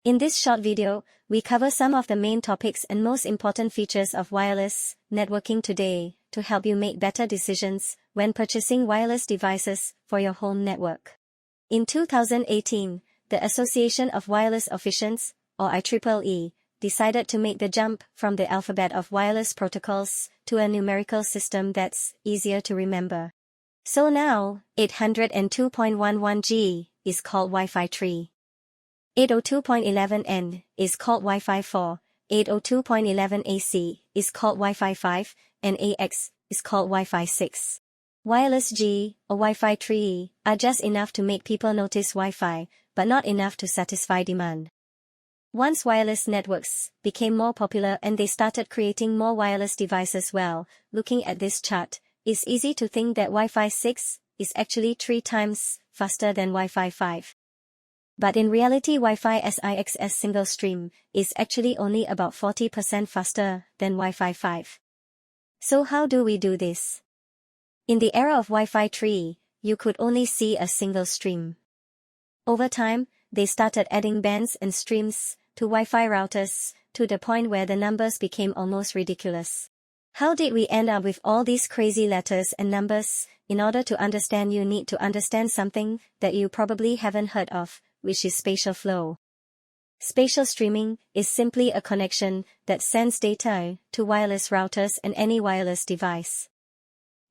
In this short video, we cover some of the main topics and most important features of wireless networking today to help you make better decisions when purchasing wireless devices for your home network. In 2018, the Association of Wireless Officiants, or IEEE, decided to make the jump from the alphabet of wireless protocols to a numerical system that's easier to remember. So now, 802.11g is called Wi-Fi 3. 802.11n is called Wi-Fi 4, 802.11ac is called Wi-Fi 5, and AX is called Wi-Fi 6. Wireless G, or Wi-Fi 3, are just enough to make people notice Wi-Fi, but not enough to satisfy demand. Once wireless networks became more popular and they started creating more wireless devices, looking at this chart, it's easy to think that Wi-Fi 6 is actually 3 times faster than Wi-Fi 5. But in reality, Wi-Fi 6 single stream is actually only about 40% faster than Wi-Fi 5. So how do we do this? In the era of Wi-Fi 3, you could only see a single stream. Over time, they started adding bands and streams to Wi-Fi routers to the point where the numbers became almost ridiculous. How did we end up with all these crazy letters and numbers? In order to understand, you need to understand something that you probably haven't heard of, which is spatial flow. Spatial streaming is simply a connection that sends data to wireless routers and any wireless device.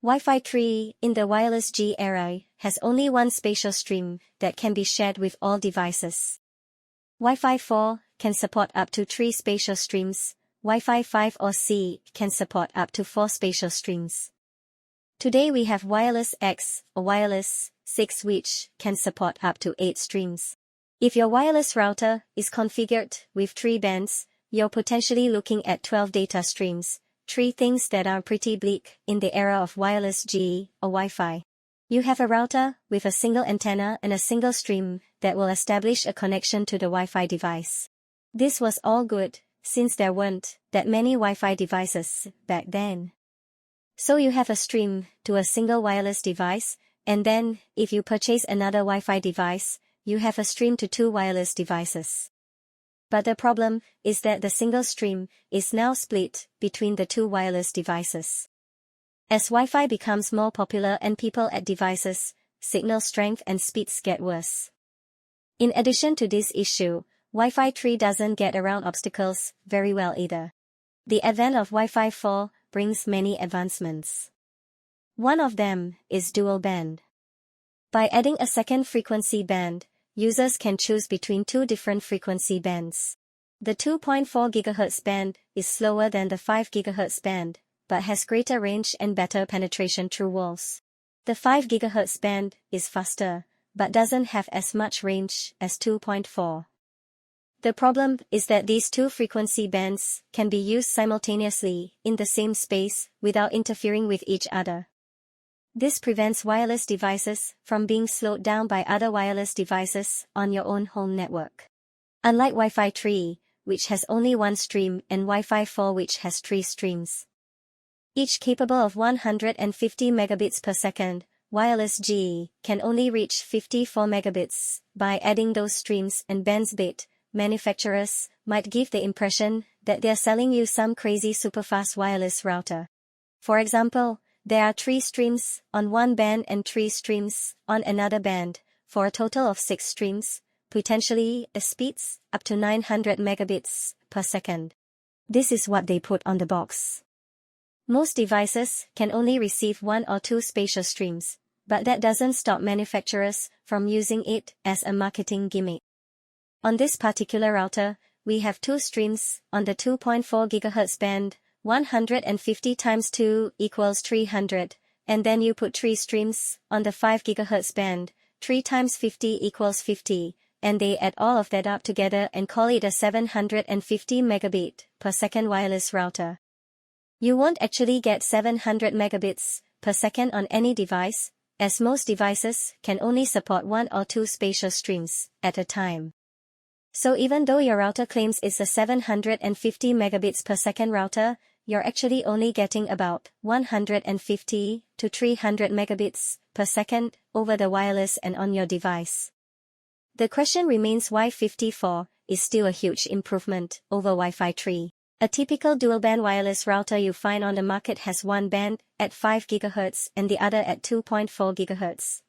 Wi-Fi 3 in the wireless G era has only one spatial stream that can be shared with all devices. Wi-Fi 4 can support up to 3 spatial streams. Wi-Fi 5 or C can support up to 4 spatial streams. Today we have wireless X or wireless 6, which can support up to 8 streams. If your wireless router is configured with 3 bands, you're potentially looking at 12 data streams, 3 things that are pretty bleak in the era of wireless G or Wi-Fi. You have a router with a single antenna and a single stream that will establish a connection to the Wi-Fi device. This was all good, since there weren't that many Wi-Fi devices back then. So you have a stream to a single wireless device, and then, if you purchase another Wi-Fi device, you have a stream to 2 wireless devices. But the problem is that the single stream is now split between the 2 wireless devices. As Wi-Fi becomes more popular and people add devices, signal strength and speeds get worse. In addition to this issue, Wi-Fi 3 doesn't get around obstacles very well either. The advent of Wi-Fi 4 brings many advancements. One of them is dual band. By adding a second frequency band, users can choose between 2 different frequency bands. The 2.4 GHz band is slower than the 5 GHz band, but has greater range and better penetration through walls. The 5 GHz band is faster, but doesn't have as much range as 2.4. The problem is that these 2 frequency bands can be used simultaneously in the same space without interfering with each other. This prevents wireless devices from being slowed down by other wireless devices on your own home network. Unlike Wi-Fi 3, which has only 1 stream, and Wi-Fi 4, which has 3 streams, each capable of 150 megabits per second, wireless G can only reach 54 megabits. By adding those streams and bands, manufacturers might give the impression that they're selling you some crazy superfast wireless router. For example, there are 3 streams on one band and 3 streams on another band, for a total of 6 streams, potentially speeds up to 900 megabits per second. This is what they put on the box. Most devices can only receive 1 or 2 spatial streams, but that doesn't stop manufacturers from using it as a marketing gimmick. On this particular router, we have 2 streams on the 2.4 GHz band. 150 times 2 equals 300, and then you put 3 streams on the 5 GHz band, 3 times 50 equals 50, and they add all of that up together and call it a 750 megabit per second wireless router. You won't actually get 700 megabits per second on any device, as most devices can only support 1 or 2 spatial streams at a time. So even though your router claims it's a 750 megabits per second router, you're actually only getting about 150 to 300 megabits per second over the wireless and on your device. The question remains why 54 is still a huge improvement over Wi-Fi 3. A typical dual-band wireless router you find on the market has one band at 5 GHz and the other at 2.4 GHz.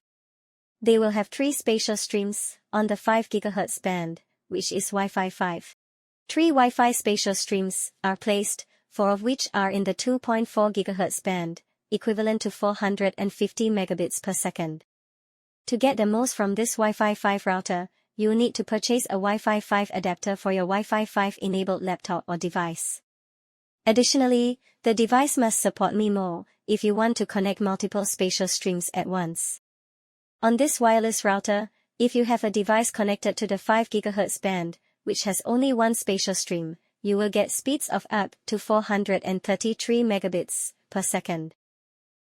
They will have 3 spatial streams on the 5 GHz band, which is Wi-Fi 5. 3 Wi-Fi spatial streams are placed, 4 of which are in the 2.4 GHz band, equivalent to 450 megabits per second. To get the most from this Wi-Fi 5 router, you need to purchase a Wi-Fi 5 adapter for your Wi-Fi 5 enabled laptop or device. Additionally, the device must support MIMO if you want to connect multiple spatial streams at once. On this wireless router, if you have a device connected to the 5 GHz band, which has only one spatial stream, you will get speeds of up to 433 megabits per second.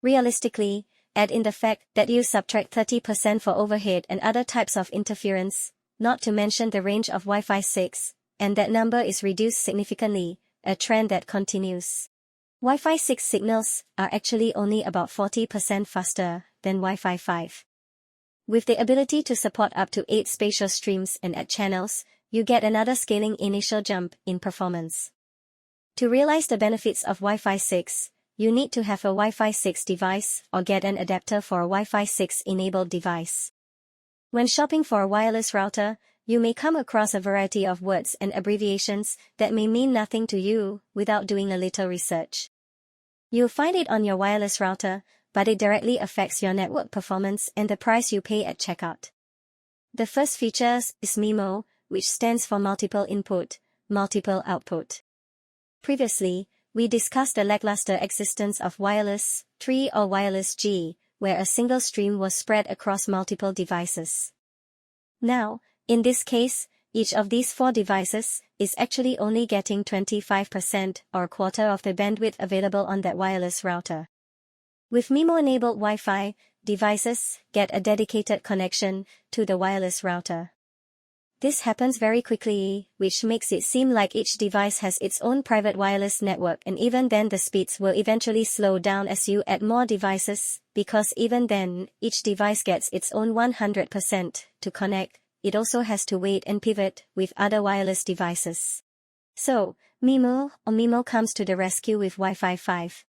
Realistically, add in the fact that you subtract 30% for overhead and other types of interference, not to mention the range of Wi-Fi 6, and that number is reduced significantly, a trend that continues. Wi-Fi 6 signals are actually only about 40% faster than Wi-Fi 5. With the ability to support up to 8 spatial streams and add channels, you get another scaling initial jump in performance. To realize the benefits of Wi-Fi 6, you need to have a Wi-Fi 6 device or get an adapter for a Wi-Fi 6 enabled device. When shopping for a wireless router, you may come across a variety of words and abbreviations that may mean nothing to you without doing a little research. You'll find it on your wireless router, but it directly affects your network performance and the price you pay at checkout. The first feature is MIMO, which stands for multiple input, multiple output. Previously, we discussed the lackluster existence of wireless 3 or wireless G, where a single stream was spread across multiple devices. Now, in this case, each of these 4 devices is actually only getting 25% or a quarter of the bandwidth available on that wireless router. With MIMO-enabled Wi-Fi, devices get a dedicated connection to the wireless router. This happens very quickly, which makes it seem like each device has its own private wireless network, and even then the speeds will eventually slow down as you add more devices, because even then, each device gets its own 100% to connect. It also has to wait and pivot with other wireless devices. So, MIMO comes to the rescue with Wi-Fi 5.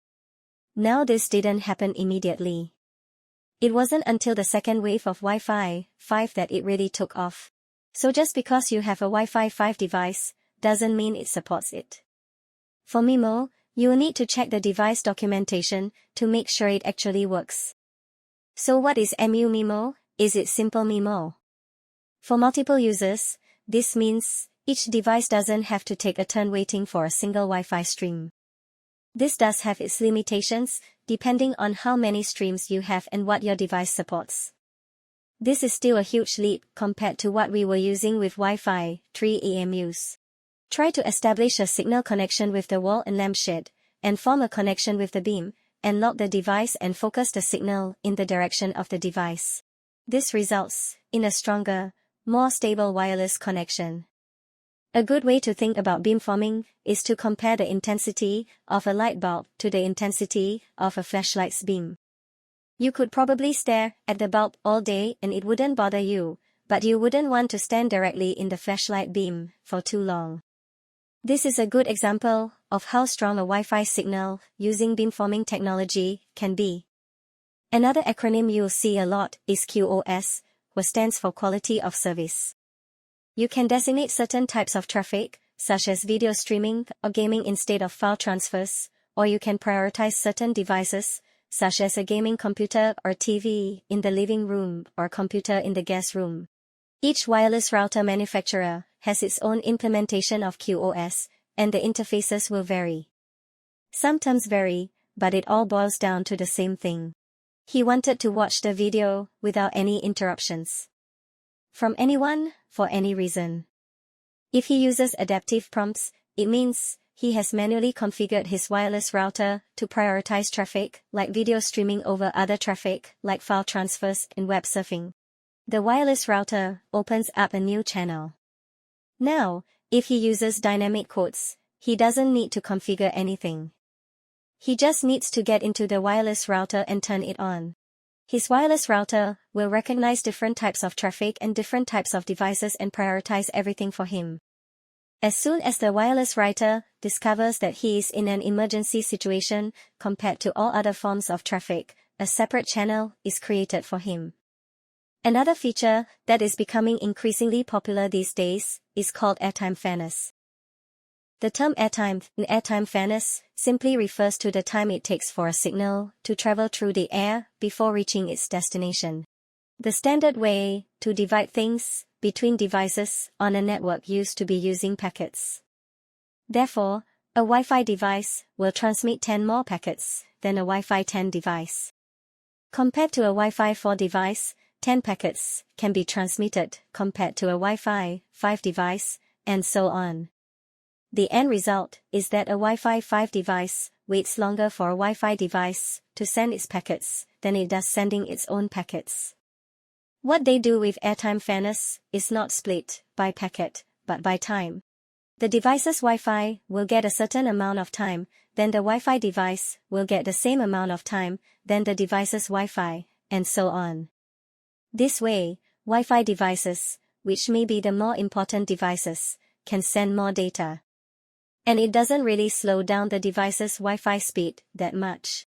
Now this didn't happen immediately. It wasn't until the second wave of Wi-Fi 5 that it really took off. So just because you have a Wi-Fi 5 device, doesn't mean it supports it. For MIMO, you will need to check the device documentation to make sure it actually works. So what is MU-MIMO? Is it simple MIMO? For multiple users, this means each device doesn't have to take a turn waiting for a single Wi-Fi stream. This does have its limitations, depending on how many streams you have and what your device supports. This is still a huge leap compared to what we were using with Wi-Fi 3 EMUs. Try to establish a signal connection with the wall and lampshade, and form a connection with the beam, and lock the device and focus the signal in the direction of the device. This results in a stronger, more stable wireless connection. A good way to think about beamforming is to compare the intensity of a light bulb to the intensity of a flashlight's beam. You could probably stare at the bulb all day and it wouldn't bother you, but you wouldn't want to stand directly in the flashlight beam for too long. This is a good example of how strong a Wi-Fi signal using beamforming technology can be. Another acronym you'll see a lot is QoS, which stands for Quality of Service. You can designate certain types of traffic, such as video streaming or gaming instead of file transfers, or you can prioritize certain devices, such as a gaming computer or TV in the living room or computer in the guest room. Each wireless router manufacturer has its own implementation of QoS, and the interfaces will vary. Some terms vary, but it all boils down to the same thing. He wanted to watch the video without any interruptions. From anyone, for any reason. If he uses adaptive prompts, it means he has manually configured his wireless router to prioritize traffic, like video streaming over other traffic, like file transfers and web surfing. The wireless router opens up a new channel. Now, if he uses dynamic codes, he doesn't need to configure anything. He just needs to get into the wireless router and turn it on. His wireless router will recognize different types of traffic and different types of devices and prioritize everything for him. As soon as the wireless router discovers that he is in an emergency situation compared to all other forms of traffic, a separate channel is created for him. Another feature that is becoming increasingly popular these days is called airtime fairness. The term airtime fairness simply refers to the time it takes for a signal to travel through the air before reaching its destination. The standard way to divide things between devices on a network used to be using packets. Therefore, a Wi-Fi device will transmit 10 more packets than a Wi-Fi 10 device. Compared to a Wi-Fi 4 device, 10 packets can be transmitted compared to a Wi-Fi 5 device, and so on. The end result is that a Wi-Fi 5 device waits longer for a Wi-Fi device to send its packets than it does sending its own packets. What they do with airtime fairness is not split by packet, but by time. The device's Wi-Fi will get a certain amount of time, then the Wi-Fi device will get the same amount of time, then the device's Wi-Fi, and so on. This way, Wi-Fi devices, which may be the more important devices, can send more data. And it doesn't really slow down the device's Wi-Fi speed that much.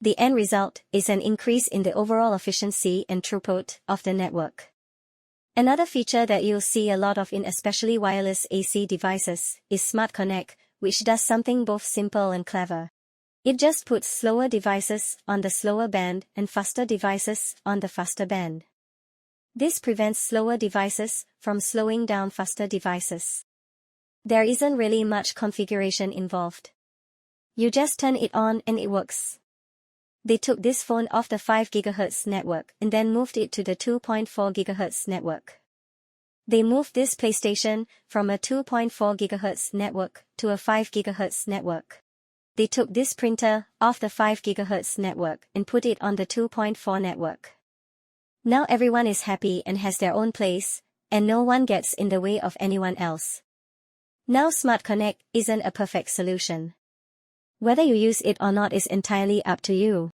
The end result is an increase in the overall efficiency and throughput of the network. Another feature that you'll see a lot of in especially wireless AC devices is Smart Connect, which does something both simple and clever. It just puts slower devices on the slower band and faster devices on the faster band. This prevents slower devices from slowing down faster devices. There isn't really much configuration involved. You just turn it on and it works. They took this phone off the 5 GHz network and then moved it to the 2.4 GHz network. They moved this PlayStation from a 2.4 GHz network to a 5 GHz network. They took this printer off the 5 GHz network and put it on the 2.4 network. Now everyone is happy and has their own place, and no one gets in the way of anyone else. Now Smart Connect isn't a perfect solution. Whether you use it or not is entirely up to you.